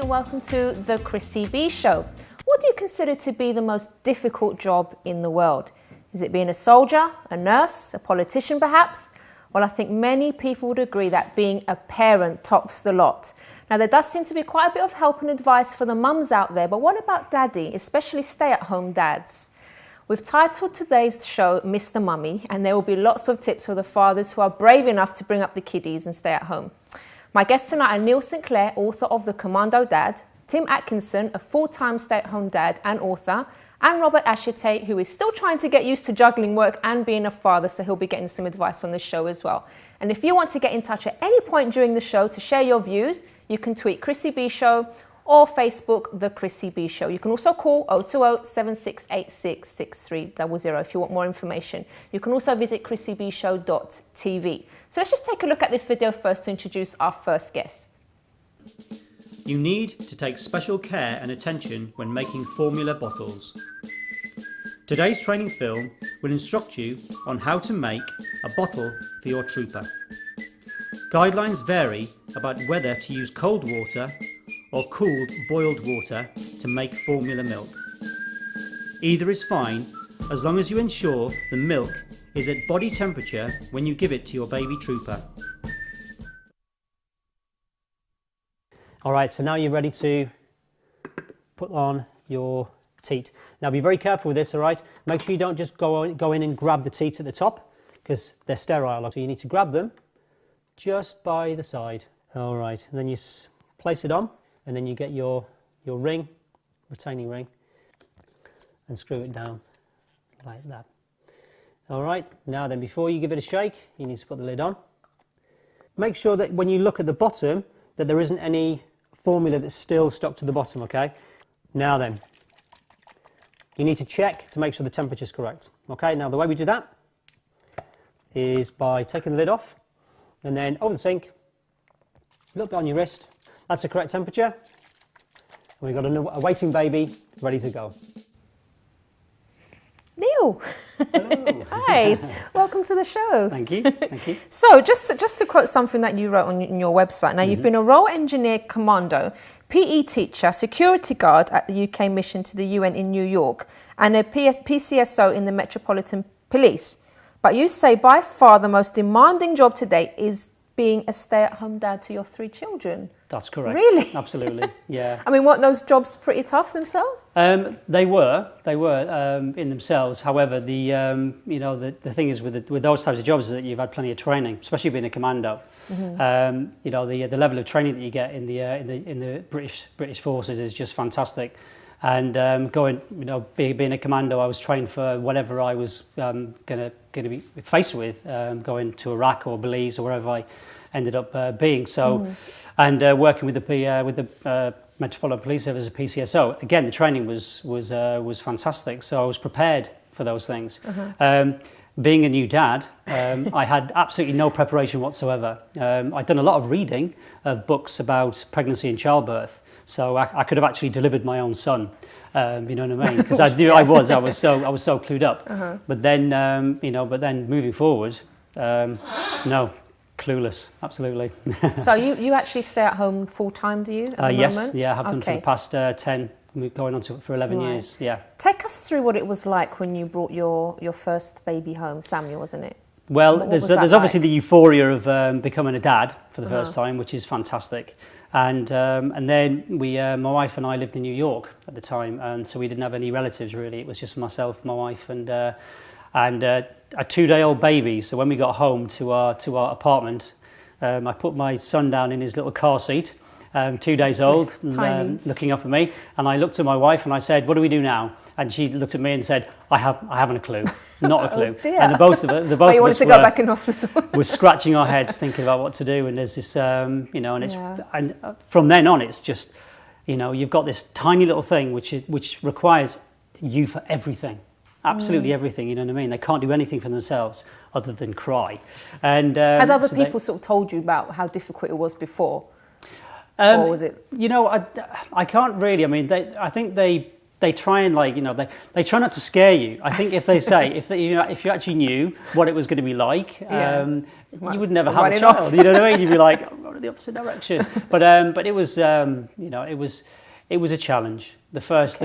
and welcome to the Chrissy B Show. What do you consider to be the most difficult job in the world? Is it being a soldier, a nurse, a politician perhaps? Well, I think many people would agree that being a parent tops the lot. Now, there does seem to be quite a bit of help and advice for the mums out there, but what about daddy, especially stay-at-home dads? We've titled today's show Mr. Mummy, and there will be lots of tips for the fathers who are brave enough to bring up the kiddies and stay at home. My guests tonight are Neil Sinclair, author of The Commando Dad, Tim Atkinson, a full-time stay-at-home dad and author, and Robert Ashertate, who is still trying to get used to juggling work and being a father, so he'll be getting some advice on the show as well. And if you want to get in touch at any point during the show to share your views, you can tweet Chrissy B Show or Facebook The Chrissy B Show. You can also call 020-7686-6300 if you want more information. You can also visit chrissybshow.tv. So let's just take a look at this video first to introduce our first guest. You need to take special care and attention when making formula bottles. Today's training film will instruct you on how to make a bottle for your trooper. Guidelines vary about whether to use cold water or cooled boiled water to make formula milk. Either is fine as long as you ensure the milk is at body temperature when you give it to your baby trooper. Alright, so now you're ready to put on your teat. Now be very careful with this, alright? Make sure you don't just go in and grab the teats at the top because they're sterile, so you need to grab them just by the side. Alright, and then you place it on and then you get your ring, retaining ring, and screw it down like that. Alright, now then before you give it a shake, you need to put the lid on. Make sure that when you look at the bottom that there isn't any formula that's still stuck to the bottom, okay? Now then, you need to check to make sure the temperature is correct. Okay, now the way we do that is by taking the lid off and then over the sink, a little bit on your wrist. That's the correct temperature. And we've got a waiting baby ready to go. Neil. Hello. Hi, welcome to the show. Thank you, thank you. So just to quote something that you wrote on your website, now you've been a role engineer commando, PE teacher, security guard at the UK mission to the UN in New York, and a PCSO in the Metropolitan Police. But you say by far the most demanding job to date is being a stay-at-home dad to your 3 children. That's correct. Really? Absolutely, yeah. I mean, weren't those jobs pretty tough themselves? They were in themselves. However, the thing is with those types of jobs is that you've had plenty of training, especially being a commando. The level of training that you get in the British forces is just fantastic. And being a commando, I was trained for whatever I was going to be faced with, going to Iraq or Belize or wherever I ended up being. So, and working with the Metropolitan Police Service as a PCSO. Again, the training was fantastic. So I was prepared for those things. Being a new dad, I had absolutely no preparation whatsoever. I'd done a lot of reading of books about pregnancy and childbirth. So I could have actually delivered my own son, you know what I mean? Because I was so clued up. But then, moving forward, no, clueless, absolutely. So you actually stay at home full time, do you? At the yes, moment? yeah, I have done for the past 10, going on to for 11 years. Yeah. Take us through what it was like when you brought your first baby home, Samuel, wasn't it? Well, there's obviously the euphoria of becoming a dad for the first time, which is fantastic. And then my wife and I lived in New York at the time, and so we didn't have any relatives really. It was just myself, my wife, and a 2-day-old baby. So when we got home to our apartment, I put my son down in his little car seat, 2 days old, looking up at me, and I looked at my wife and I said, "What do we do now?" And she looked at me and said, I haven't a clue, not a clue." Oh, and the both of us to go back in hospital. We're scratching our heads thinking about what to do, and there's this, and from then on, it's just, you've got this tiny little thing which requires you for everything, absolutely everything. You know what I mean? They can't do anything for themselves other than cry. And had other people sort of told you about how difficult it was before, or was it? I can't really. I mean, I think they they try and they try not to scare you. I think if they say if you actually knew what it was going to be like, you would never have a child. You know what I mean? You'd be like, I'm going in the opposite direction. But it was it was a challenge. The first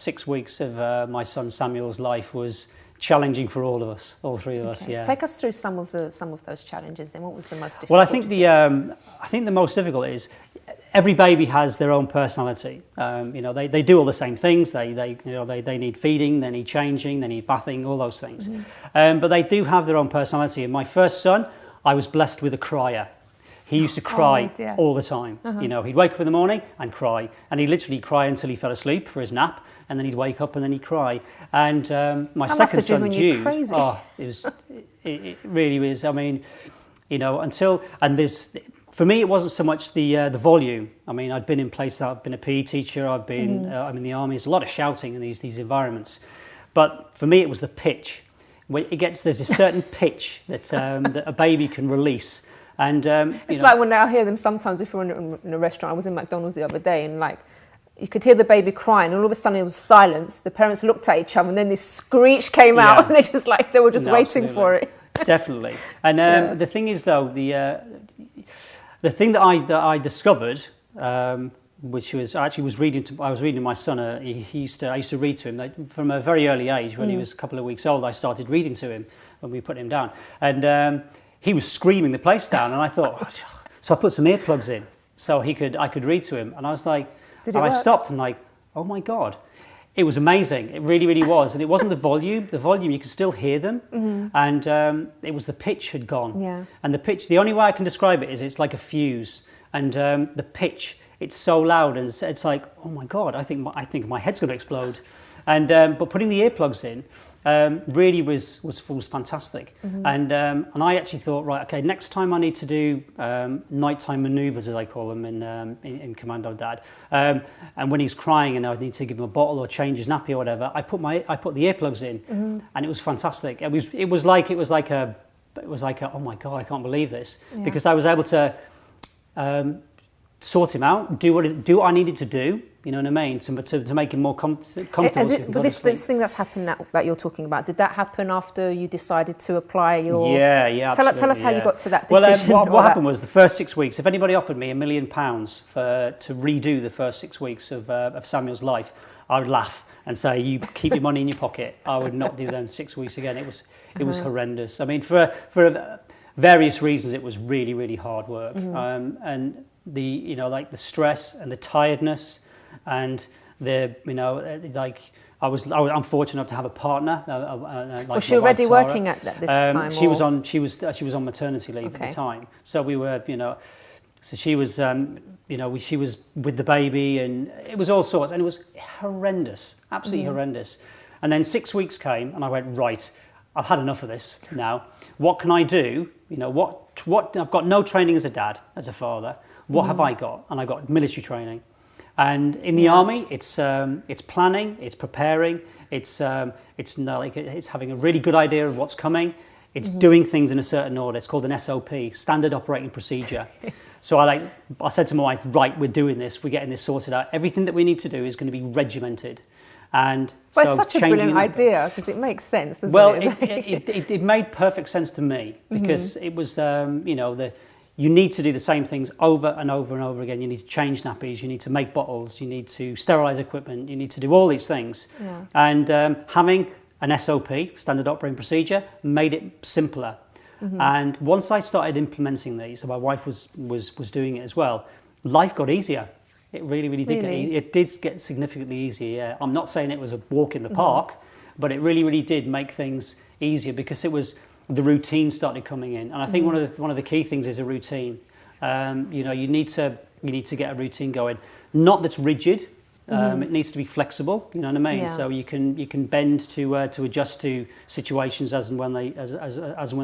6 weeks of my son Samuel's life was challenging for all of us, all three of us. Yeah. Take us through some of those challenges. Then, what was the most difficult? Well, I think the most difficult is every baby has their own personality. They do all the same things. They need feeding, they need changing, they need bathing, all those things. But they do have their own personality. And my first son, I was blessed with a crier. He used to cry all the time. He'd wake up in the morning and cry, and he'd literally cry until he fell asleep for his nap, and then he'd wake up and then he'd cry. And my second son, Jude, it really is. I mean, for me, it wasn't so much the volume. I mean, I'd been in places. I've been a PE teacher. I've been. I'm in the army. There's a lot of shouting in these environments, but for me, it was the pitch. There's a certain pitch that a baby can release. And it's like when I hear them sometimes. If you're in a restaurant, I was in McDonald's the other day, and you could hear the baby crying, and all of a sudden it was silence. The parents looked at each other, and then this screech came out, and they were just waiting for it. Definitely. And the thing is, though, the thing that I discovered, which was I was reading to my son. I used to read to him from a very early age. When he was a couple of weeks old, I started reading to him when we put him down, and he was screaming the place down. And I thought, so I put some earplugs in so I could read to him. And I was like, I stopped and oh my God. It was amazing. It really, really was. And it wasn't the volume. The volume, you could still hear them. And it was the pitch had gone. Yeah. And the pitch, the only way I can describe it is it's like a fuse. And the pitch, it's so loud. And it's like, oh my God, I think my head's going to explode. And but putting the earplugs in really was fantastic. And I actually thought, right, okay, next time I need to do nighttime manoeuvres, as I call them in Commando Dad. And when he's crying and I need to give him a bottle or change his nappy or whatever, I put the earplugs in, and it was fantastic. It was like oh my God, I can't believe this, because I was able to sort him out, do what I needed to do. You know what I mean? To make him more comfortable. But this thing that's happened that you're talking about, did that happen after you decided to apply your... Yeah. Tell us how you got to that decision. Well, what happened was the first 6 weeks, if anybody offered me £1 million to redo the first 6 weeks of Samuel's life, I would laugh and say, you keep your money in your pocket. I would not do them 6 weeks again. It was horrendous. I mean, for various reasons, it was really, really hard work. And the stress and the tiredness, and I'm fortunate enough to have a partner. Was she already working at this time? She was on maternity leave at the time. So we were, so she was, she was with the baby, and it was all sorts, and it was horrendous, absolutely horrendous. And then 6 weeks came, and I went, right, I've had enough of this now. What can I do? What I've got no training as a dad, as a father. What have I got? And I got military training. And in the army, it's planning, it's preparing, it's having a really good idea of what's coming. It's doing things in a certain order. It's called an SOP, Standard Operating Procedure. So I said to my wife, right, we're doing this, we're getting this sorted out. Everything that we need to do is going to be regimented. And well, it's such a brilliant idea, because it makes sense, doesn't it? It made perfect sense to me, because it was, you need to do the same things over and over and over again. You need to change nappies, you need to make bottles, you need to sterilise equipment, you need to do all these things. Yeah. And having an SOP, Standard Operating Procedure, made it simpler. And once I started implementing these, and my wife was doing it as well, life got easier. It really, really did. It did get significantly easier. Yeah. I'm not saying it was a walk in the park, but it really, really did make things easier, because it was the routine started coming in. And I think one of the key things is a routine. You need to get a routine going. Not that's rigid. It needs to be flexible. You know what I mean? Yeah. So you can bend to adjust to situations as and when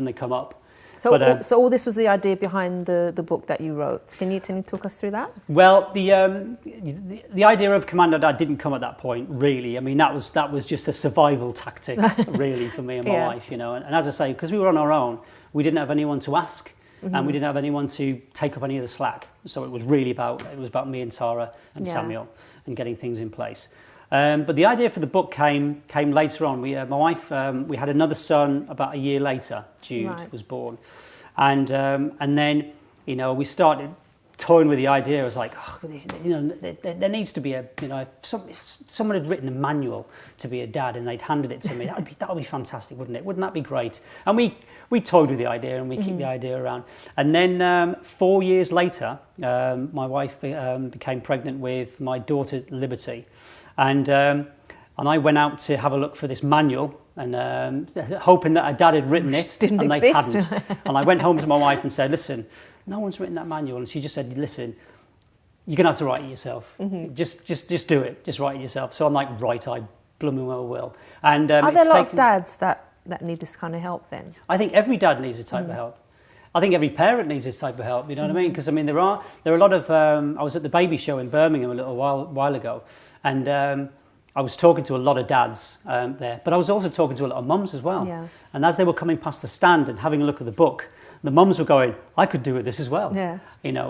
they come up. So all this was the idea behind the book that you wrote. Can you talk us through that? Well, the idea of Commando Dad didn't come at that point, really. I mean, that was just a survival tactic, really, for me and my wife. And as I say, because we were on our own, we didn't have anyone to ask. and we didn't have anyone to take up any of the slack. So it was about me and Tara and Samuel and getting things in place. But the idea for the book came later on. My wife, we had another son about a year later. Jude was born, and then we started toying with the idea. I was like, there needs to be someone had written a manual to be a dad, and they'd handed it to me. That would be fantastic, wouldn't it? Wouldn't that be great? And we toyed with the idea, and we kicked the idea around. And then 4 years later, my wife became pregnant with my daughter Liberty, and I went out to have a look for this manual, and hoping that her dad had written it, they hadn't. And I went home to my wife and said, listen, no one's written that manual. And she just said, listen, you're going to have to write it yourself. Just do it. Just write it yourself. So I'm like, right, I blooming well will. And are there a lot of dads that need this kind of help then? I think every dad needs this type of help. I think every parent needs this type of help, you know what I mean? Because I mean, there are a lot of, I was at the baby show in Birmingham a little while ago, and I was talking to a lot of dads there, but I was also talking to a lot of mums as well. Yeah. And as they were coming past the stand and having a look at the book, the mums were going, I could do with this as well. Yeah.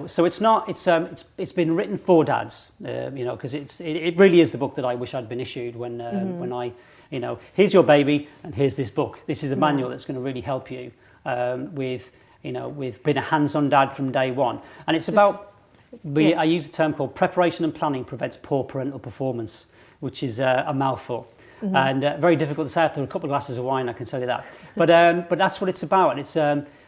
So it's been written for dads, because it really is the book that I wish I'd been issued when I, here's your baby and here's this book. This is a manual that's going to really help you with being a hands-on dad from day one. And it's about, I use a term called preparation and planning prevents poor parental performance, which is a mouthful. And very difficult to say after a couple of glasses of wine, I can tell you that. But that's what it's about.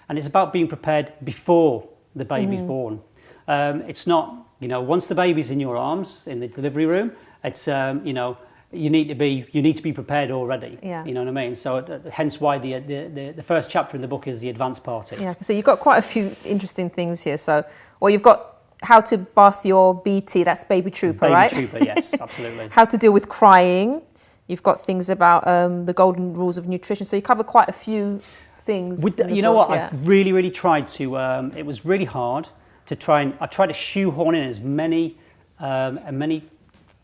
And it's about being prepared before the baby's born. It's not, once the baby's in your arms in the delivery room, it's you need to be prepared already. Yeah. You know what I mean? So hence why the first chapter in the book is the advanced party. Yeah. So you've got quite a few interesting things here. So, you've got how to bath your BT, that's baby trooper, right? Baby trooper, yes, absolutely. How to deal with crying. You've got things about the golden rules of nutrition. So you cover quite a few things. I really tried to, it was really hard to I've tried to shoehorn in as many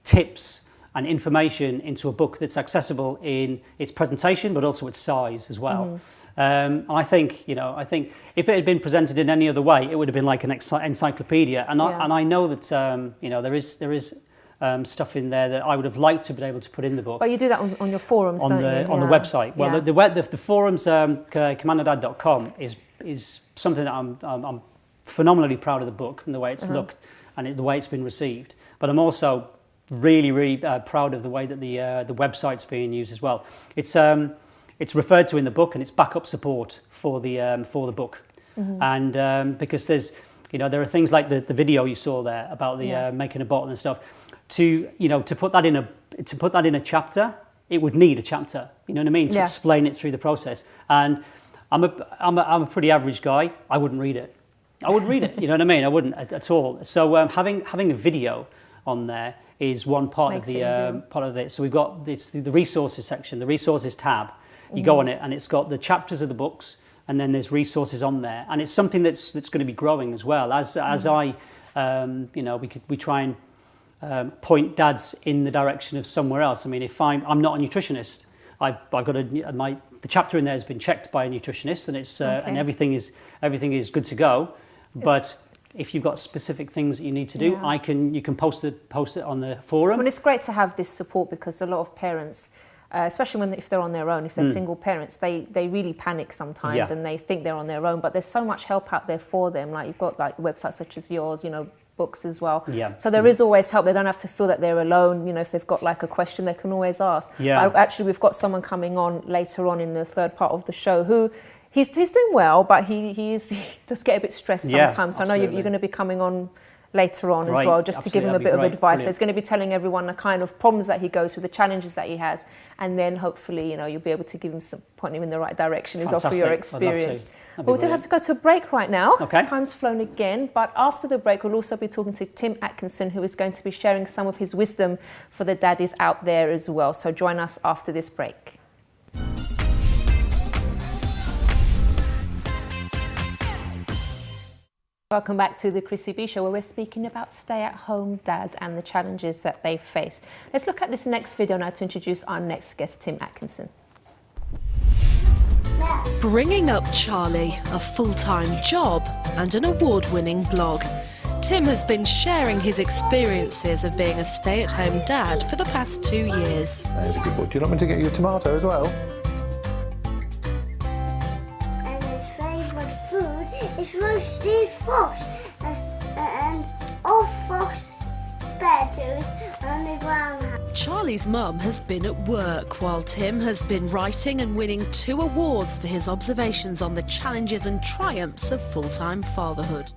tips and information into a book that's accessible in its presentation, but also its size as well. I think if it had been presented in any other way, it would have been like an encyclopedia. And I know that there is stuff in there that I would have liked to be able to put in the book. But you do that on your forums, on don't the you? On the website. Well, the forums, commandodad.com is something that I'm phenomenally proud of the book and the way it's looked and the way it's been received. But I'm also really proud of the way that the website's being used as well. It's referred to in the book, and it's backup support for the book. And because there are things like the video you saw there about the making a bottle and stuff. To put that in a chapter, it would need a chapter. You know what I mean? To explain it through the process. And I'm a pretty average guy. I wouldn't read it. You know what I mean? I wouldn't at all. So having a video on there is one part of it. So we've got the resources section, the resources tab. You go on it, and it's got the chapters of the books, and then there's resources on there, and it's something that's going to be growing as well. As I, we try and point dads in the direction of somewhere else. I mean, if I'm not a nutritionist, I've got the chapter in there has been checked by a nutritionist, and it's and everything is good to go. But if you've got specific things that you need to do, you can post it on the forum. Well, it's great to have this support, because a lot of parents, especially if they're on their own, if they're single parents, they really panic sometimes and they think they're on their own. But there's so much help out there for them. Like, you've got like websites such as yours, books as well. Yeah. So there is always help. They don't have to feel that they're alone. If they've got like a question, they can always ask. Yeah. Actually, we've got someone coming on later on in the third part of the show who he's doing well, but he does get a bit stressed sometimes. So I know you're going to be coming on later on as well, just to give him a bit of advice. So he's going to be telling everyone the kind of problems that he goes through, the challenges that he has, and then hopefully you'll be able to give him point him in the right direction as well for your experience. But we do have to go to a break right now. Okay. Time's flown again, but after the break we'll also be talking to Tim Atkinson, who is going to be sharing some of his wisdom for the daddies out there as well. So join us after this break. Welcome back to the Chrissy B Show, where we're speaking about stay-at-home dads and the challenges that they face. Let's look at this next video now to introduce our next guest, Tim Atkinson. Bringing up Charlie, a full-time job and an award-winning blog. Tim has been sharing his experiences of being a stay-at-home dad for the past 2 years. There's a good boy. Do you want me to get you a tomato as well? And his favourite food is roasted fox and all fox spare on the ground. Charlie's mum has been at work while Tim has been writing and winning 2 awards for his observations on the challenges and triumphs of full-time fatherhood.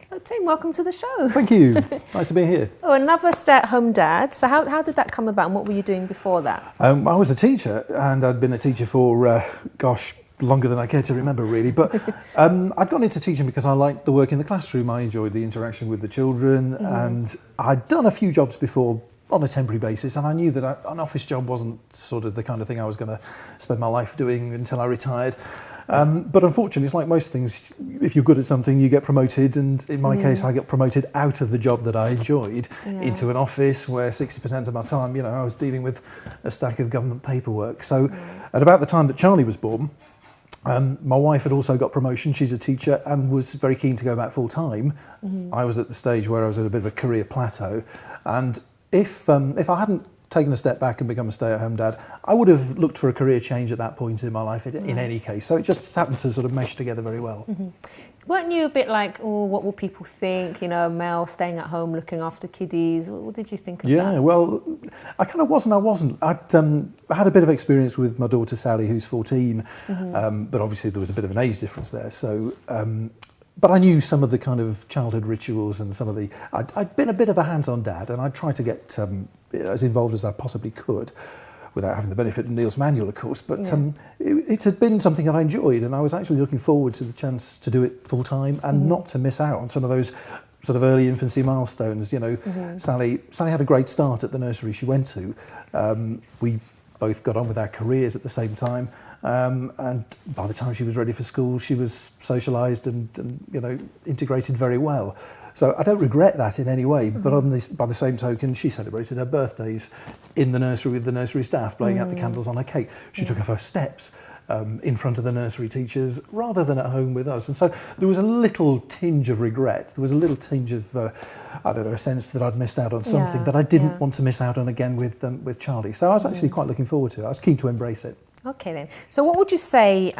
So, Tim, welcome to the show. Thank you. Nice to be here. Oh, another stay-at-home dad. So how did that come about and what were you doing before that? I was a teacher, and I'd been a teacher for, longer than I care to remember, really. But I'd gone into teaching because I liked the work in the classroom. I enjoyed the interaction with the children, and I'd done a few jobs before on a temporary basis, and I knew that an office job wasn't sort of the kind of thing I was going to spend my life doing until I retired. But unfortunately, it's like most things, if you're good at something, you get promoted, and in my case, I got promoted out of the job that I enjoyed into an office where 60% of my time, I was dealing with a stack of government paperwork. So at about the time that Charlie was born, my wife had also got promotion. She's a teacher and was very keen to go back full time. I was at the stage where I was at a bit of a career plateau, and if I hadn't taken a step back and become a stay-at-home dad, I would have looked for a career change at that point in my life in any case. So it just happened to sort of mesh together very well. Weren't you a bit like, oh, what will people think? Male staying at home looking after kiddies. What did you think of that? Yeah, well, I kind of was and I wasn't. I had a bit of experience with my daughter Sally, who's 14, but obviously there was a bit of an age difference there. So, but I knew some of the kind of childhood rituals and some of the. I'd been a bit of a hands-on dad, and I tried to get as involved as I possibly could, without having the benefit of Neil's manual, of course, but it had been something that I enjoyed, and I was actually looking forward to the chance to do it full time and not to miss out on some of those sort of early infancy milestones. Sally had a great start at the nursery she went to. We both got on with our careers at the same time, and by the time she was ready for school, she was socialised and integrated very well. So I don't regret that in any way, but by the same token, she celebrated her birthdays in the nursery with the nursery staff, blowing out the candles on her cake. She took her first steps in front of the nursery teachers rather than at home with us. And so there was a little tinge of regret. There was a little tinge of, a sense that I'd missed out on something that I didn't want to miss out on again with Charlie. So I was actually quite looking forward to it. I was keen to embrace it. Okay then. So what would you say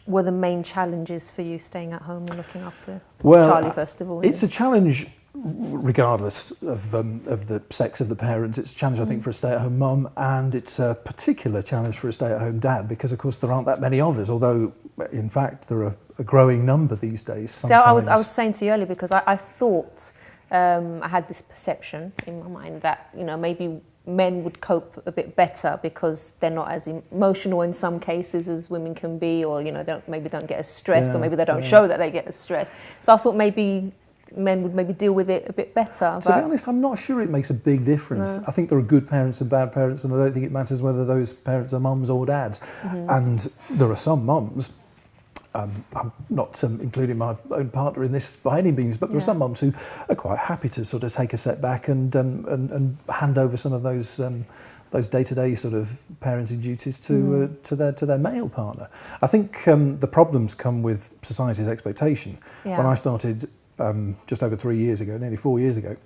were the main challenges for you staying at home and looking after Charlie, first of all? It's a challenge regardless of the sex of the parents. It's a challenge, I think, for a stay-at-home mum, and it's a particular challenge for a stay-at-home dad because, of course, there aren't that many of us, although, in fact, there are a growing number these days. Sometimes. So I was saying to you earlier, because I thought I had this perception in my mind that, maybe men would cope a bit better because they're not as emotional in some cases as women can be, or maybe don't get as stressed, or maybe they don't show that they get as stressed. So I thought maybe men would maybe deal with it a bit better. To be honest, I'm not sure it makes a big difference. I think there are good parents and bad parents, and I don't think it matters whether those parents are mums or dads. And there are some mums. I'm not including my own partner in this by any means, but there are some mums who are quite happy to sort of take a step back and hand over some of those day-to-day sort of parenting duties to their male partner. I think the problems come with society's expectation. When I started just over 3 years ago, nearly 4 years ago,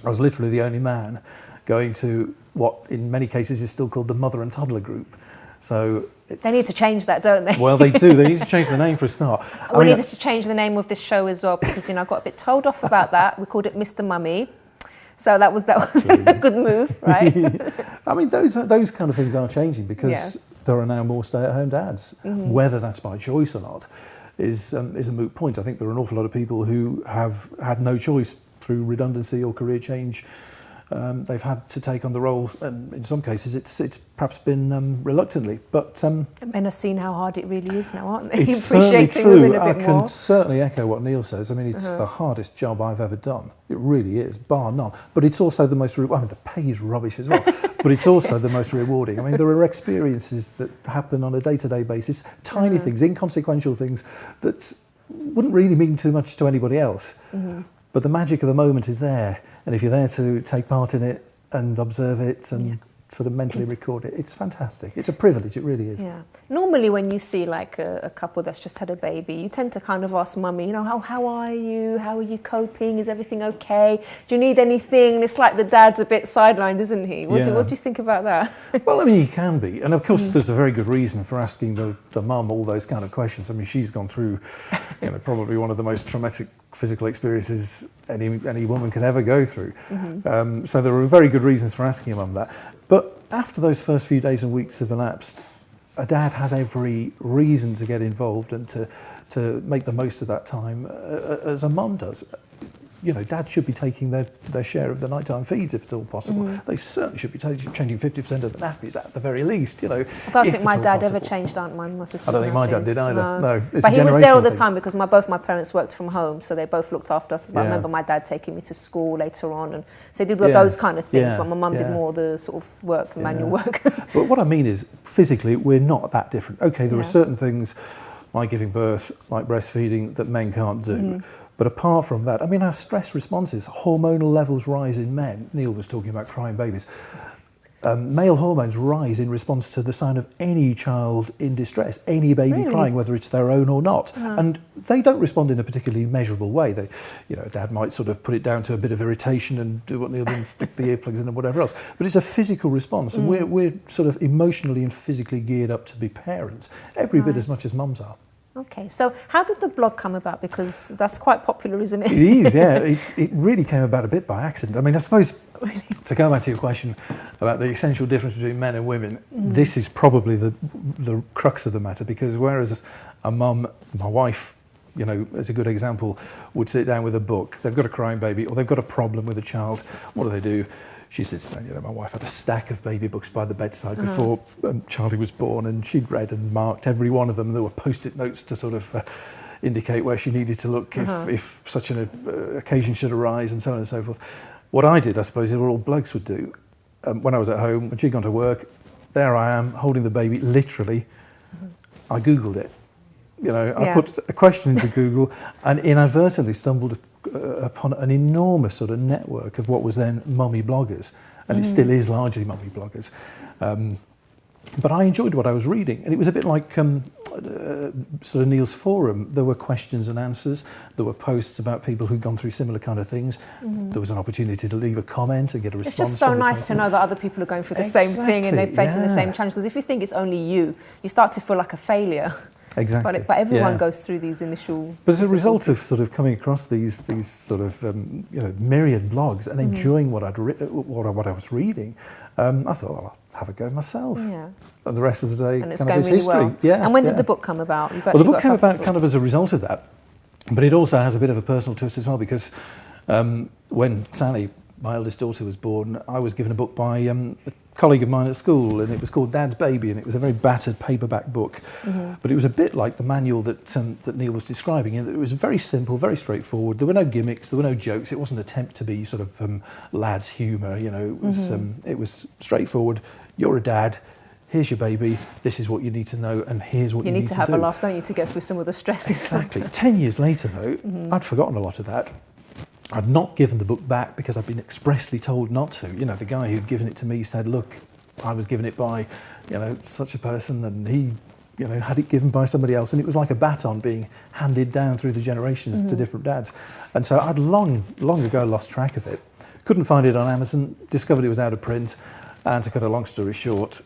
I was literally the only man going to what in many cases is still called the mother and toddler group. So they need to change that, don't they? Well, they do. They need to change the name for a start. We needed to change the name of this show as well because I got a bit told off about that. We called it Mr. Mummy, so that was a good move, right? I mean, those kind of things are changing because there are now more stay-at-home dads. Whether that's by choice or not is a moot point. I think there are an awful lot of people who have had no choice through redundancy or career change. They've had to take on the role, and in some cases it's perhaps been reluctantly, but men are seeing how hard it really is now, aren't they? It's certainly true. I can can certainly echo what Neil says. I mean, it's the hardest job I've ever done. It really is, bar none. But it's also the most the pay is rubbish as well, but it's also the most rewarding. I mean, there are experiences that happen on a day-to-day basis, tiny things, inconsequential things that wouldn't really mean too much to anybody else. But the magic of the moment is there. And if you're there to take part in it and observe it and sort of mentally record it. It's fantastic. It's a privilege, it really is. Yeah. Normally when you see like a couple that's just had a baby, you tend to kind of ask mummy, you know, how are you? How are you coping? Is everything okay? Do you need anything? And it's like the dad's a bit sidelined, isn't he? What do you think about that? Well, I mean, he can be. And of course, there's a very good reason for asking the mum all those kind of questions. I mean, she's gone through, you know, probably one of the most traumatic physical experiences any woman can ever go through. So there are very good reasons for asking your mum that. But after those first few days and weeks have elapsed, a dad has every reason to get involved and to make the most of that time, as a mum does. You know, dads should be taking their share of the nighttime feeds if it's all possible. They certainly should be changing 50% of the nappies at the very least, you know. I don't think my dad ever changed my sister's I don't think my dad did either. No, it's but a he was there all the generational time because both my parents worked from home, so they both looked after us. But I remember my dad taking me to school later on, and so he did those kind of things. But my mum did more the sort of work, the manual work. But what I mean is, physically, we're not that different. Okay, there are certain things like giving birth, like breastfeeding, that men can't do. But apart from that, I mean, our stress responses, hormonal levels rise in men. Neil was talking about crying babies. Male hormones rise in response to the sign of any child in distress, any baby crying, whether it's their own or not. And they don't respond in a particularly measurable way. They, you know, dad might sort of put it down to a bit of irritation and do what Neil did and stick the earplugs in and whatever else. But it's a physical response, and we're sort of emotionally and physically geared up to be parents, every bit as much as mums are. Okay, so how did the blog come about? Because that's quite popular, isn't it? It is, yeah. It really came about a bit by accident. I mean, I suppose, to go back to your question about the essential difference between men and women, this is probably the crux of the matter, because whereas a mum, my wife, you know, as a good example, would sit down with a book, they've got a crying baby or they've got a problem with a child, what do? She sits down, you know, my wife had a stack of baby books by the bedside before Charlie was born, and she'd read and marked every one of them. There were post-it notes to sort of indicate where she needed to look if such an occasion should arise, and so on and so forth. What I did, I suppose, is what all blokes would do. When I was at home, when she'd gone to work, there I am, holding the baby, literally. I Googled it. You know, I put a question into Google and inadvertently stumbled upon an enormous sort of network of what was then mummy bloggers, and it still is largely mummy bloggers. But I enjoyed what I was reading, and it was a bit like sort of Neil's forum. There were questions and answers, there were posts about people who'd gone through similar kind of things. There was an opportunity to leave a comment and get a response. It's just so nice to know that other people are going through the same thing and they're facing the same challenge, because if you think it's only you start to feel like a failure. Exactly. But everyone goes through these initial... But as a result of sort of coming across these sort of you know, myriad blogs and enjoying what what I was reading, I thought, well, I'll have a go myself. Yeah. And the rest of the day, and it's kind going of really history. Well. Yeah. And when did the book come about? Well, the book came about kind of as a result of that, but it also has a bit of a personal twist as well, because when Sally, my eldest daughter, was born, I was given a book by a colleague of mine at school, and it was called Dad's Baby, and it was a very battered paperback book. But it was a bit like the manual that Neil was describing, in that it was very simple, very straightforward. There were no gimmicks, there were no jokes. It wasn't an attempt to be sort of lad's humour, you know. It was straightforward. You're a dad. Here's your baby, this is what you need to know, and here's what you need to do. You need to have a laugh, don't you, to get through some of the stresses. Exactly. 10 years later, though, I'd forgotten a lot of that. I'd not given the book back because I'd been expressly told not to. You know, the guy who'd given it to me said, look, I was given it by, you know, such a person, and he, you know, had it given by somebody else. And it was like a baton being handed down through the generations to different dads. And so I'd long ago lost track of it. Couldn't find it on Amazon, discovered it was out of print. And to cut a long story short,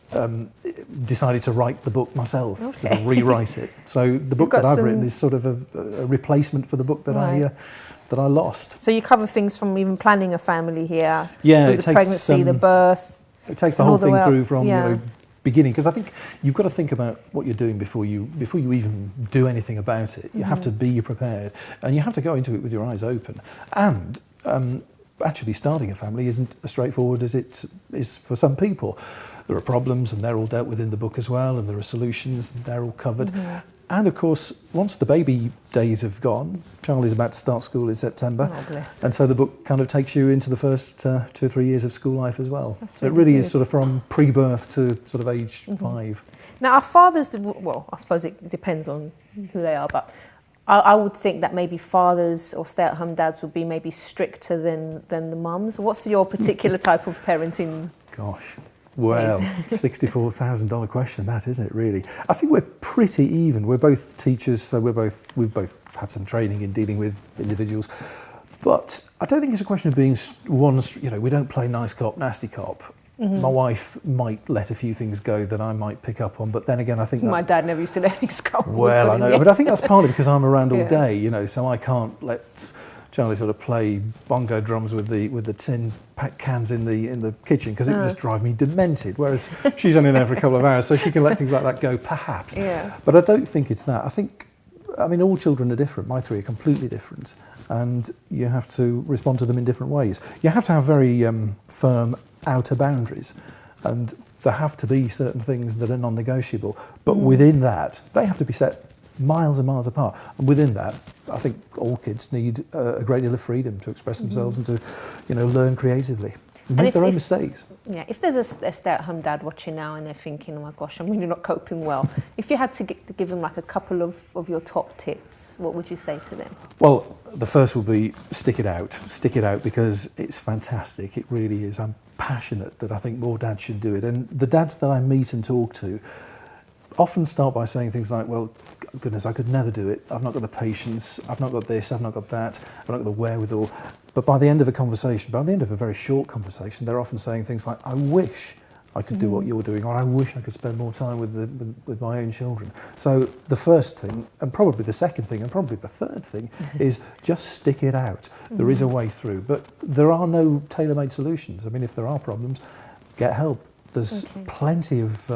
decided to write the book myself, sort of rewrite it. So the book that I've written is sort of a replacement for the book that I lost. So you cover things from even planning a family here, through the pregnancy, the birth. It takes the whole thing through from you know, beginning, because I think you've got to think about what you're doing before you even do anything about it. You have to be prepared, and you have to go into it with your eyes open. And actually starting a family isn't as straightforward as it is for some people. There are problems, and they're all dealt with in the book as well, and there are solutions, and they're all covered. And of course, once the baby days have gone, Charlie's about to start school in September, and so the book kind of takes you into the first 2 or 3 years of school life as well. So it really is sort of from pre-birth to sort of age 5. Now, our fathers, well, I suppose it depends on who they are, but I would think that maybe fathers or stay-at-home dads would be maybe stricter than the mums. What's your particular type of parenting? Gosh, Well, $64,000 question, that isn't it? Really, I think we're pretty even. We're both teachers, so we've both had some training in dealing with individuals. But I don't think it's a question of being one. You know, we don't play nice cop, nasty cop. My wife might let a few things go that I might pick up on, but then again, I think My dad never used to let things go. Well, I know, but I think that's partly because I'm around all Yeah. day, you know, so I can't let Charlie sort of play bongo drums with the tin pack cans in the kitchen because it would just drive me demented. Whereas she's only there for a couple of hours, so she can let things like that go, perhaps. Yeah. But I don't think it's that. I mean, all children are different. My three are completely different, and you have to respond to them in different ways. You have to have very firm outer boundaries, and there have to be certain things that are non-negotiable. But within that, they have to be set miles and miles apart. And within that, I think all kids need a great deal of freedom to express themselves and to, you know, learn creatively, and make their own mistakes. Yeah, if there's a stay-at-home dad watching now and they're thinking, oh my gosh, I'm really not coping well, if you had to give them like a couple of your top tips, what would you say to them? Well, the first would be stick it out. Stick it out because it's fantastic. It really is. I'm passionate that I think more dads should do it. And the dads that I meet and talk to often start by saying things like, well, goodness, I could never do it. I've not got the patience. I've not got this. I've not got that. I've not got the wherewithal. But by the end of a conversation, by the end of a very short conversation, they're often saying things like, I wish I could do what you're doing, or I wish I could spend more time with my own children. So the first thing, and probably the second thing, and probably the third thing, is just stick it out. There is a way through, but there are no tailor-made solutions. I mean, if there are problems, get help. There's plenty of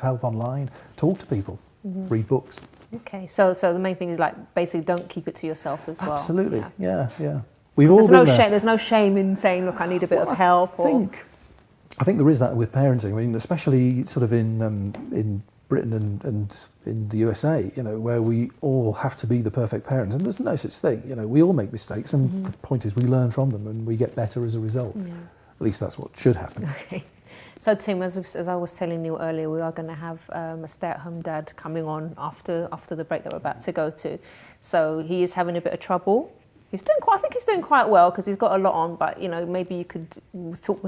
help online. Talk to people, read books. Okay, so the main thing is like basically don't keep it to yourself as well. Absolutely, yeah. We've all been there. There's no shame in saying, look, I need a bit of help. I think there is that with parenting. I mean, especially sort of in Britain and in the USA, you know, where we all have to be the perfect parents, and there's no such thing. You know, we all make mistakes, and the point is we learn from them and we get better as a result. Yeah. At least that's what should happen. Okay. So Tim, as I was telling you earlier, we are going to have a stay-at-home dad coming on after the break that we're about to go to. So he is having a bit of trouble. I think he's doing quite well because he's got a lot on, but you know, maybe you could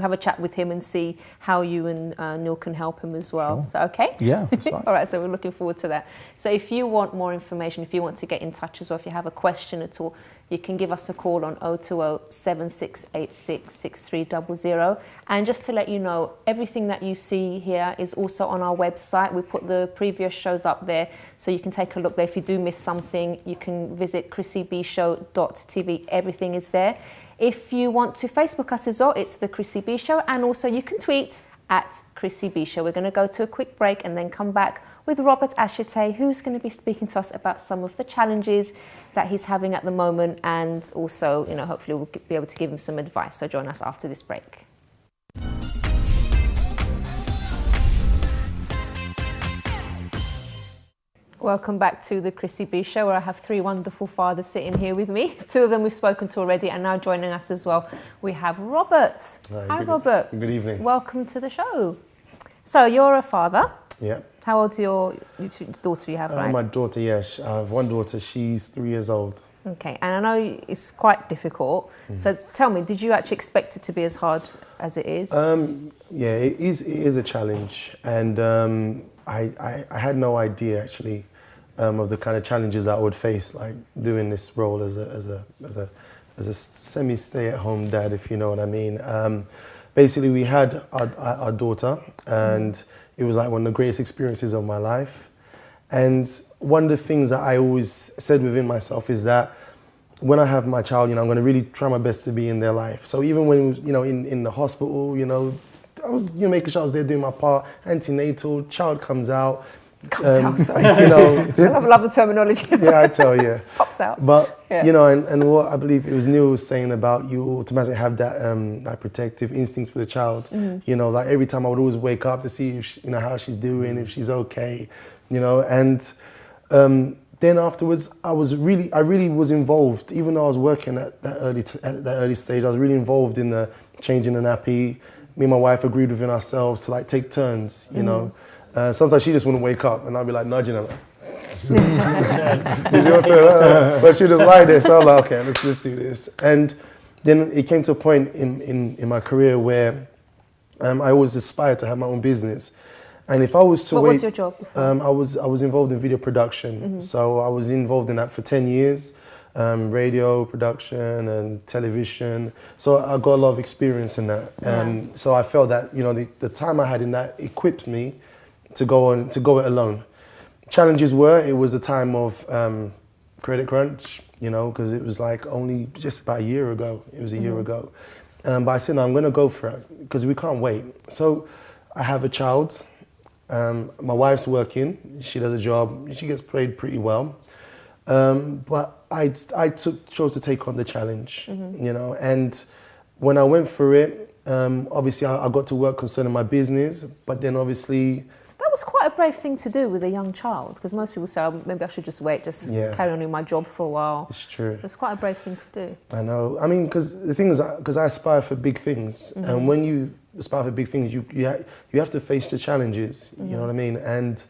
have a chat with him and see how you and Neil can help him as well. Sure. Is that okay? Yeah, that's fine. All right, so we're looking forward to that. So if you want more information, if you want to get in touch as well, if you have a question at all, you can give us a call on 020 7686 6300. And just to let you know, everything that you see here is also on our website. We put the previous shows up there, so you can take a look there. If you do miss something, you can visit chrissybshow.tv. Everything is there. If you want to Facebook us as well, it's the Chrissy B Show. And also you can tweet at Chrissy B Show. We're going to go to a quick break and then come back with Robert Ashite, who's going to be speaking to us about some of the challenges that he's having at the moment, and also, you know, hopefully we'll be able to give him some advice. So join us after this break. Welcome back to the Chrissy B Show, where I have three wonderful fathers sitting here with me. Two of them we've spoken to already, and now joining us as well, we have Robert. Hi, Robert. Good evening. Welcome to the show. So you're a father. Yeah. How old's your daughter you have, right? My daughter, yes. I have one daughter. She's 3 years old. Okay, and I know it's quite difficult. So tell me, did you actually expect it to be as hard as it is? Yeah, it is a challenge, and I had no idea actually of the kind of challenges that I would face, like doing this role as a semi-stay-at-home dad, if you know what I mean. Basically, we had our daughter, and it was like one of the greatest experiences of my life. And one of the things that I always said within myself is that when I have my child, you know, I'm going to really try my best to be in their life. So even when, you know, in the hospital, you know, I was, you know, making sure I was there doing my part. Antenatal, child comes out. Sorry. You know, I love the terminology. Yeah, I tell you. Pops out. But, yeah. You know, and what I believe it was Neil was saying about you automatically have that that protective instincts for the child. You know, like every time I would always wake up to see if she, you know, how she's doing, if she's okay, you know, and then afterwards I really was involved, even though I was working at that early stage. I was really involved in the changing the nappy. Me and my wife agreed within ourselves to like take turns, you know. Sometimes she just wouldn't wake up and I'd be like nudging her. Like, it's your turn. But she'd just lie there, so I'm like, okay, let's do this. And then it came to a point in my career where I always aspired to have my own business. And if I was to What wait... was your job before? I was involved in video production. So I was involved in that for 10 years. Radio production and television. So I got a lot of experience in that. So I felt that, you know, the time I had in that equipped me to go it alone. Challenges were, it was a time of credit crunch, you know, because it was like only just about a year ago. It was a year ago. But I said, no, I'm going to go for it because we can't wait. So I have a child. My wife's working. She does a job. She gets paid pretty well. But I chose to take on the challenge, you know. And when I went for it, obviously I got to work concerning my business. But then obviously... That was quite a brave thing to do with a young child, because most people say, oh, maybe I should just wait, carry on in my job for a while. It's true. It's quite a brave thing to do. I know. I mean, because the thing is, because I aspire for big things. And when you aspire for big things, you have to face the challenges, you know what I mean? And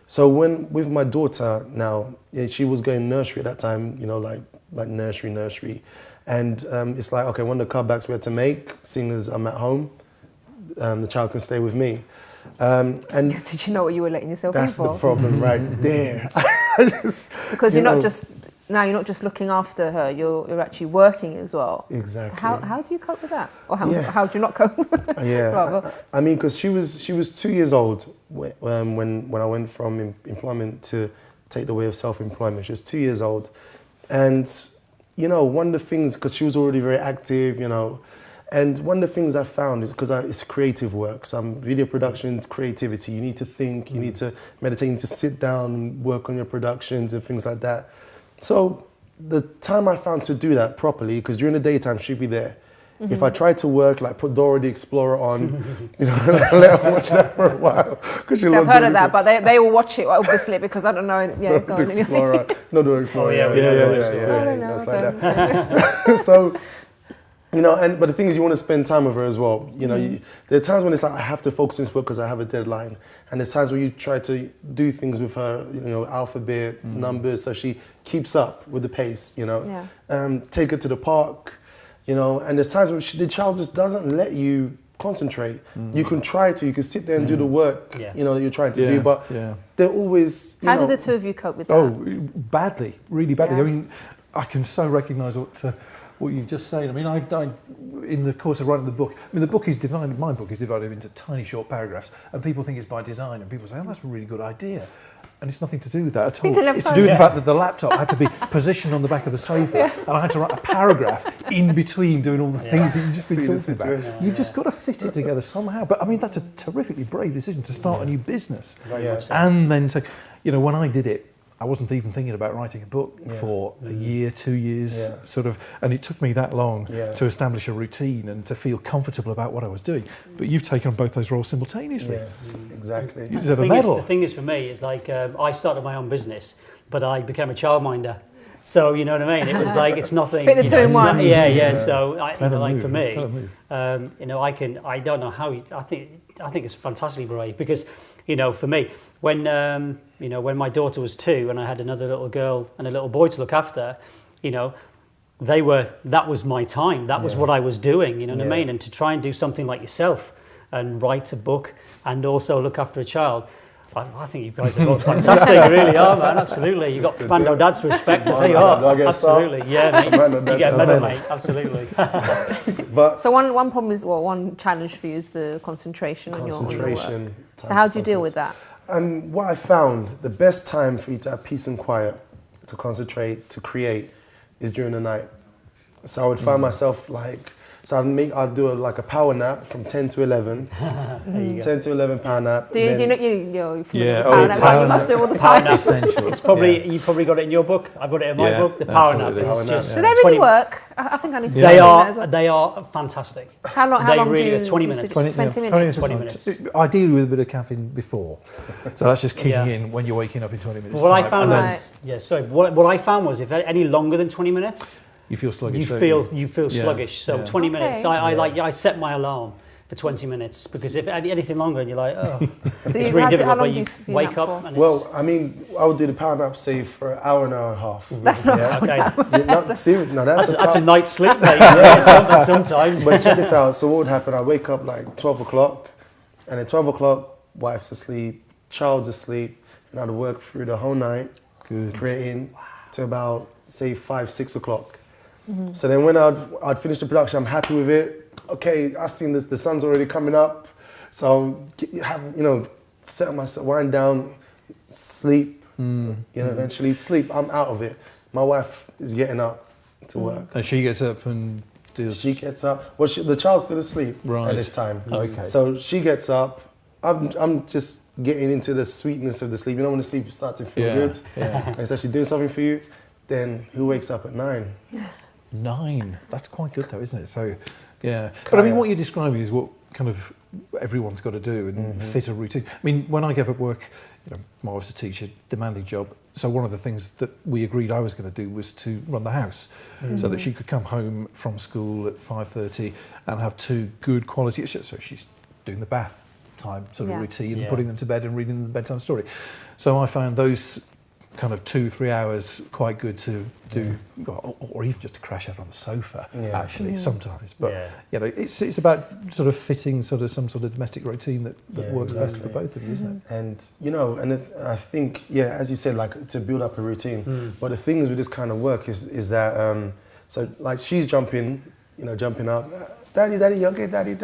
so with my daughter now, she was going nursery at that time, you know, like nursery. And it's like, okay, one of the cutbacks we had to make, seeing as I'm at home, the child can stay with me. And did you know what you were letting yourself in for? That's the problem right there. Because you're not just looking after her, you're actually working as well. Exactly. So how do you cope with that? Or how do you not cope? I mean, because she was 2 years old when I went from employment to take the way of self-employment. She was 2 years old. And, you know, one of the things, because she was already very active, you know, and one of the things I found is because it's creative work, some video production, creativity. You need to think, you need to meditate, you need to sit down and work on your productions and things like that. So the time I found to do that properly, because during the daytime she'd be there. If I tried to work, like put Dora the Explorer on, you know, let her watch that for a while. So I've heard of that, but they all watch it, obviously, because I don't know. Yeah, go on. Explorer. No, Dora Explorer. Yeah. I don't know. It's like that. So, you know, but the thing is, you want to spend time with her as well. You know, there are times when it's like, I have to focus on this work because I have a deadline. And there's times where you try to do things with her, you know, alphabet, numbers, so she keeps up with the pace, you know. Take her to the park, you know, and there's times when the child just doesn't let you concentrate. You can try to, you can sit there and do the work, you know, that you're trying to do, but they're always, How did the two of you cope with that? Oh, badly, really badly. I mean, I can so recognise what you've just said. I mean, I in the course of writing the book, I mean, my book is divided into tiny short paragraphs, and people think it's by design, and people say, oh, that's a really good idea. And it's nothing to do with that at all. It's to do with the fact that the laptop had to be positioned on the back of the sofa, and I had to write a paragraph in between doing all the things that you've just been talking about. You've just got to fit it together somehow. But I mean, that's a terrifically brave decision to start a new business. And then to, you know, when I did it, I wasn't even thinking about writing a book for a year, 2 years, sort of, and it took me that long to establish a routine and to feel comfortable about what I was doing. But you've taken on both those roles simultaneously. Yes, exactly. You deserve a medal. The thing is, for me, is like I started my own business, but I became a childminder. So you know what I mean? It was like it's nothing. Fit the two in one. So for me, you know, I don't know how. I think it's fantastically brave because, you know, for me, when you know, when my daughter was 2 and I had another little girl and a little boy to look after, you know, that was my time. That was what I was doing. You know what I mean? And to try and do something like yourself and write a book and also look after a child. I think you guys are both fantastic, you really are, man, absolutely. You've got Commando Dad's respect, I tell you what. Absolutely, yeah, mate. You get a medal, mate, absolutely. But so one problem is, one challenge for you is the concentration on your work. So how do you deal with that? And what I found, the best time for you to have peace and quiet, to concentrate, to create, is during the night. So I would find myself like, so I'd do like a power nap from 10 to 11. 10 to 11 power nap. You're familiar with power naps, like you must do all the time. Essential. It's probably, you probably got it in your book. I've got it in my book. The power nap is just... Do they really work? I think I need to They are. They are fantastic. How long do you... 20 minutes. 20 minutes. 20 minutes. Ideally with a bit of caffeine before. So that's just kicking in when you're waking up in 20 minutes. What I found was... What I found was if any longer than 20 minutes... You feel sluggish. You feel sluggish. So 20 minutes. I set my alarm for 20 minutes, because if anything longer and you're like, oh, So it's you- really how difficult, long but do you do wake that up for? and Well, I mean, I would do the power nap, say, for an hour and a half. That's not yeah. okay. Yeah, not serious. No, That's a night's sleep, mate. Yeah, sometimes. But check this out. So what would happen? I wake up like 12 o'clock, and at 12 o'clock, wife's asleep, child's asleep, and I'd work through the whole night, creating to about, say, 5, 6 o'clock. So then when I'd finish the production, I'm happy with it. Okay, I've seen this, the sun's already coming up. So, set myself, wind down, sleep, eventually sleep. I'm out of it. My wife is getting up to work. And she gets up and does... She gets up. Well, the child's still asleep at this time. Okay. So she gets up. I'm just getting into the sweetness of the sleep. You know when the sleep starts to feel good? Yeah. And it's actually doing something for you. Then who wakes up at 9? 9. That's quite good though, isn't it? So, yeah. But I mean, what you're describing is what kind of everyone's got to do and fit a routine. I mean, when I gave up work, my wife's a teacher, demanding job. So one of the things that we agreed I was going to do was to run the house so that she could come home from school at 5:30 and have 2 good quality. So she's doing the bath time sort of routine and putting them to bed and reading them the bedtime story. So I found those kind of 2-3 hours quite good to do, or even just to crash out on the sofa actually sometimes. But it's about sort of fitting some sort of domestic routine that works best for both of you, isn't it? And I think as you said, like to build up a routine. But the thing is with this kind of work is that so like she's jumping up. Daddy, okay, daddy,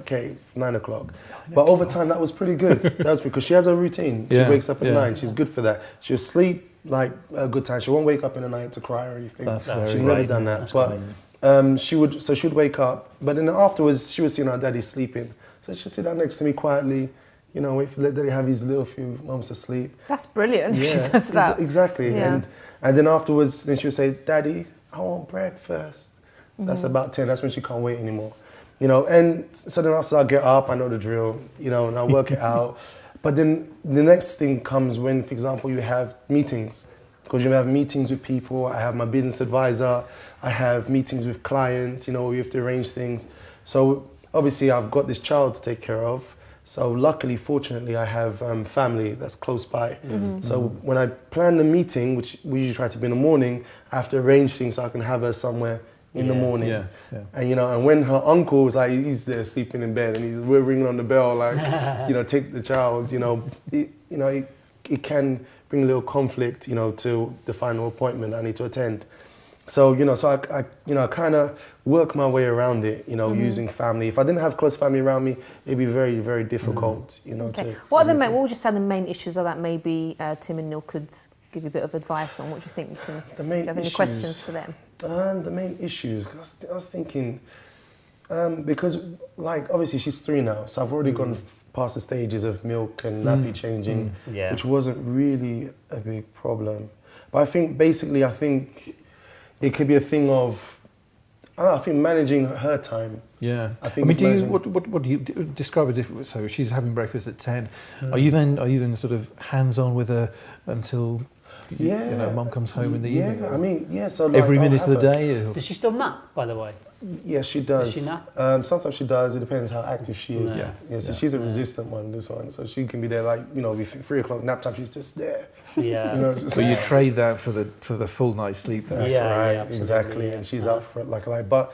okay, 9 o'clock. But over time, that was pretty good. That's because she has a routine. She wakes up at 9. She's good for that. She'll sleep like a good time. She won't wake up in the night to cry or anything. She's never done that. But she would wake up. But then afterwards, she would see our daddy sleeping. So she'd sit down next to me quietly, wait for let daddy have his little few moments of sleep. That's brilliant. Yeah, She does that. Exactly. Yeah. And then afterwards, then she would say, Daddy, I want breakfast. So that's about 10. That's when she can't wait anymore. And so then after I get up, I know the drill, and I work it out. But then the next thing comes when, for example, you have meetings. Because you have meetings with people. I have my business advisor. I have meetings with clients, we have to arrange things. So obviously I've got this child to take care of. So luckily, fortunately, I have family that's close by. So when I plan the meeting, which we usually try to be in the morning, I have to arrange things so I can have her somewhere in the morning. And and when her uncle's like, he's there sleeping in bed and we're ringing on the bell like, take the child, it can bring a little conflict, to the final appointment I need to attend. So, so I kind of work my way around it, using family. If I didn't have close family around me, it'd be very, very difficult, Okay. What would you say the main issues are that maybe Tim and Neil could give you a bit of advice on? What do you think? Do you have any questions for them? The main issues, I was thinking, because like obviously she's 3 now, so I've already gone past the stages of milk and nappy changing, which wasn't really a big problem. But I think it could be a thing of, I think managing her time. Yeah. I think what do you describe it differently? So she's having breakfast at 10. Are you then sort of hands-on with her until mum comes home in the evening? Yeah, I mean, so like, every minute of the day? Or? Does she still nap, by the way? Yes, she does. Does she nap? Sometimes she does. It depends how active she is. So she's a resistant one, this one. So she can be there like, 3 o'clock nap time, she's just there. Yeah. So you trade that for the full night's sleep then? That's right, exactly. And she's up for it like. But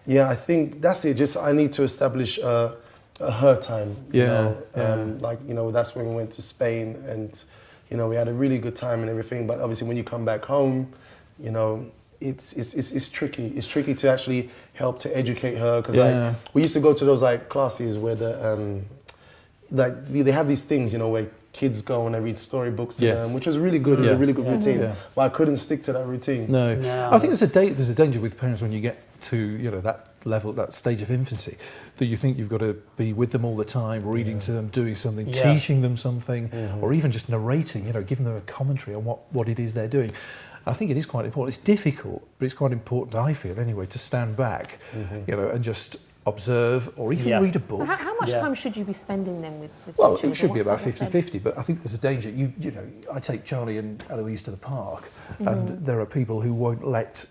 I think that's it. Just I need to establish a her time. That's when we went to Spain and, we had a really good time and everything. But obviously when you come back home, it's tricky. It's tricky to actually help to educate her because we used to go to those classes where they have these things, where kids go and they read storybooks to them, which was really good. It was a really good routine. Yeah. But I couldn't stick to that routine. No. I think there's a danger with parents when you get to that level, that stage of infancy, that you think you've got to be with them all the time, reading to them, doing something, teaching them something, or even just narrating, giving them a commentary on what it is they're doing. I think it is quite important. It's difficult, but it's quite important, I feel anyway, to stand back, and just observe or even read a book. How much time should you be spending then with Well, children? it should be about 50-50, but I think there's a danger. I take Charlie and Eloise to the park, and there are people who won't let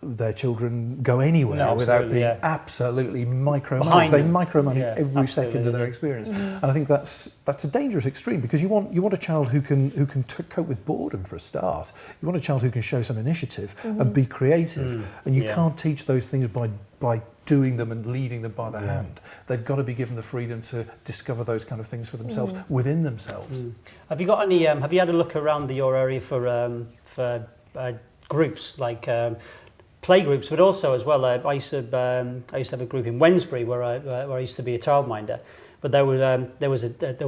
their children go anywhere No, without absolutely, being yeah. absolutely micromanaged. Behind They them. micromanage Yeah, every second of their absolutely. experience, and I think that's a dangerous extreme, because you want a child who can cope with boredom for a start. You want a child who can show some initiative and be creative, and you Yeah. can't teach those things by doing them and leading them by the hand. They've got to be given the freedom to discover those kind of things for themselves within themselves. Have you got any? Have you had a look around your area for groups like play groups, but also as well? I used to have a group in Wednesbury where I used to be a childminder, but there was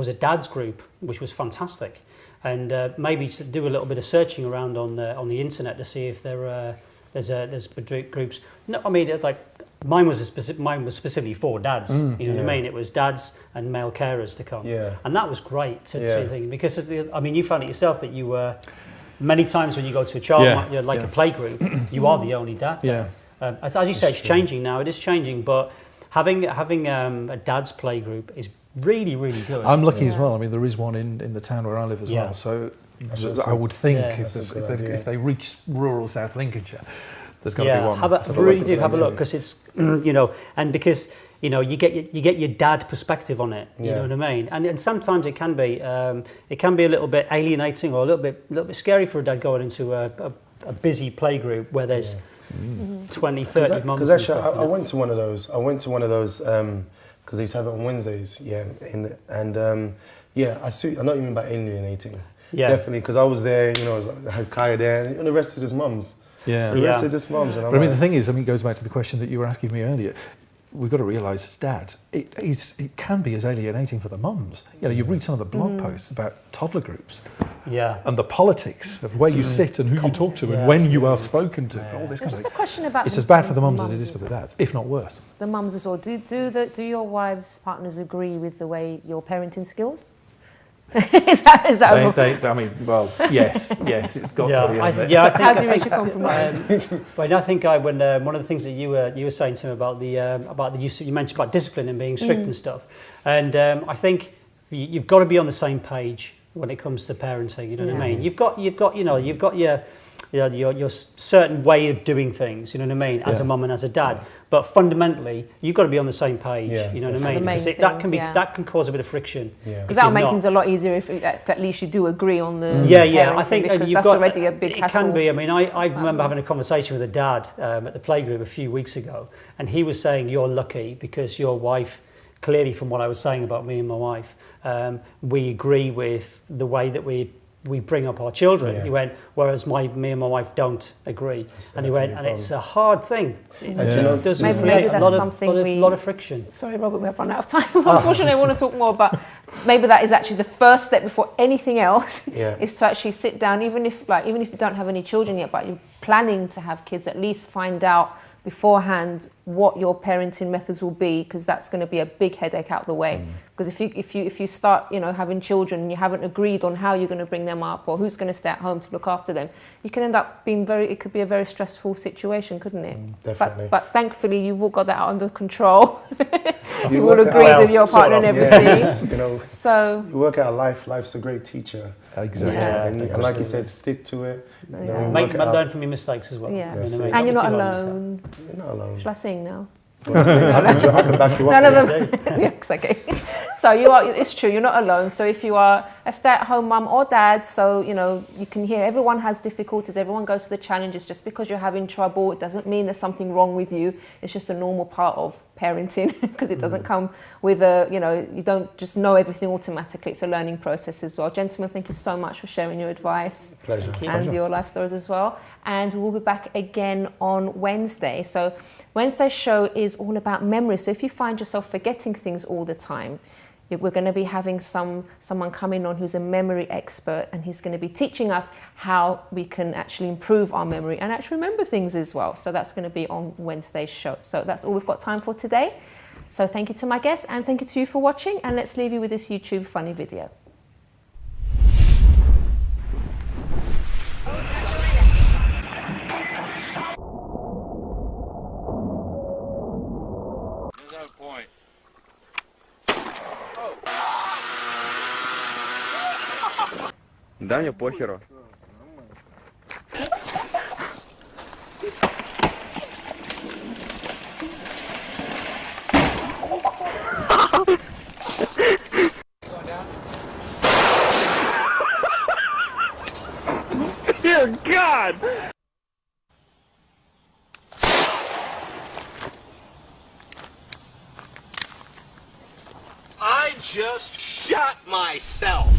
a dads group which was fantastic, and maybe to do a little bit of searching around on the internet to see if there's groups. No, I mean like. Mine was specifically for dads. You know what I mean? It was dads and male carers to come, and that was great to think, because I mean you found it yourself that you were many times when you go to a child a play group, you are the only dad. Yeah. As you say, it's changing now. It is changing, but having a dad's play group is really good. I'm lucky as well. I mean, there is one in the town where I live as Yeah. well. So I would think if they reach rural South Lincolnshire, there's got to be one. Really do have a look, because it's and because you get your dad perspective on it. You know what I mean? And sometimes it can be a little bit alienating or a little bit scary for a dad going into a busy play group where there's 20, 30 mums. Because actually, I went to one of those. Because they used to have it on Wednesdays. Yeah, I see. I know what you mean by alienating. Yeah, definitely. Because I was there. I had Kaya there, and the rest of his mums. Yeah. The rest of just mums. But I mean, the thing is, it goes back to the question that you were asking me earlier. We've got to realise as dads, it can be as alienating for the mums. You read some of the blog posts about toddler groups, and the politics of where you sit and who you talk to and when you are spoken to, and all this kind of Just thing. a question about It's as bad for the mums as it is for the dads, if not worse. The mums as well. Do your wives' partners agree with the way your parenting skills? is that I mean, well, yes, it's got to be, hasn't it? I think, how do you make a compromise? But I think when one of the things that you were saying to him about the use, you mentioned about discipline and being strict and stuff, and I think you've got to be on the same page when it comes to parenting. You know what I mean? You've got your certain way of doing things. You know what I mean? As a mum and as a dad. But fundamentally, you've got to be on the same page. You know what I mean? Because that can cause a bit of friction. Because that'll make things a lot easier if at least you do agree on the I think because you've that's already a big hassle. It can be. I mean, I remember having a conversation with a dad at the playgroup a few weeks ago, and he was saying, "You're lucky because your wife." Clearly, from what I was saying about me and my wife, we agree with the way that we bring up our children. He went, whereas me and my wife don't agree. And he went, and it's a hard thing. It does create a lot of friction. Sorry, Robert, we have run out of time. Unfortunately, I want to talk more about maybe that is actually the first step before anything else is to actually sit down, even if you don't have any children yet, but you're planning to have kids, at least find out beforehand what your parenting methods will be, because that's going to be a big headache out the way. Because if you start having children and you haven't agreed on how you're going to bring them up or who's going to stay at home to look after them, you can end up being it could be a very stressful situation, couldn't it? Definitely. But thankfully you've all got that under control. You all agreed with your partner and everything. Yes, so you work out life's a great teacher. Exactly. And like you said, stick to it. Learn from your mistakes as well. Yeah. And you're not alone. You're not alone. Shall I sing now? I can back you up. None of them. Yes, okay. So it's true, you're not alone. So if you are a stay-at-home mum or dad, so you can hear everyone has difficulties, everyone goes through the challenges. Just because you're having trouble, it doesn't mean there's something wrong with you. It's just a normal part of parenting, because it doesn't come with you don't just know everything automatically. It's a learning process as well. Gentlemen, thank you so much for sharing your advice. Pleasure. And your life stories as well. And we will be back again on Wednesday. So Wednesday's show is all about memory. So if you find yourself forgetting things all the time, we're going to be having someone coming on who's a memory expert, and he's going to be teaching us how we can actually improve our memory and actually remember things as well. So that's going to be on Wednesday's show. So that's all we've got time for today. So thank you to my guests and thank you to you for watching, and let's leave you with this YouTube funny video. Да, мне похеру. Dear God! I just shot myself.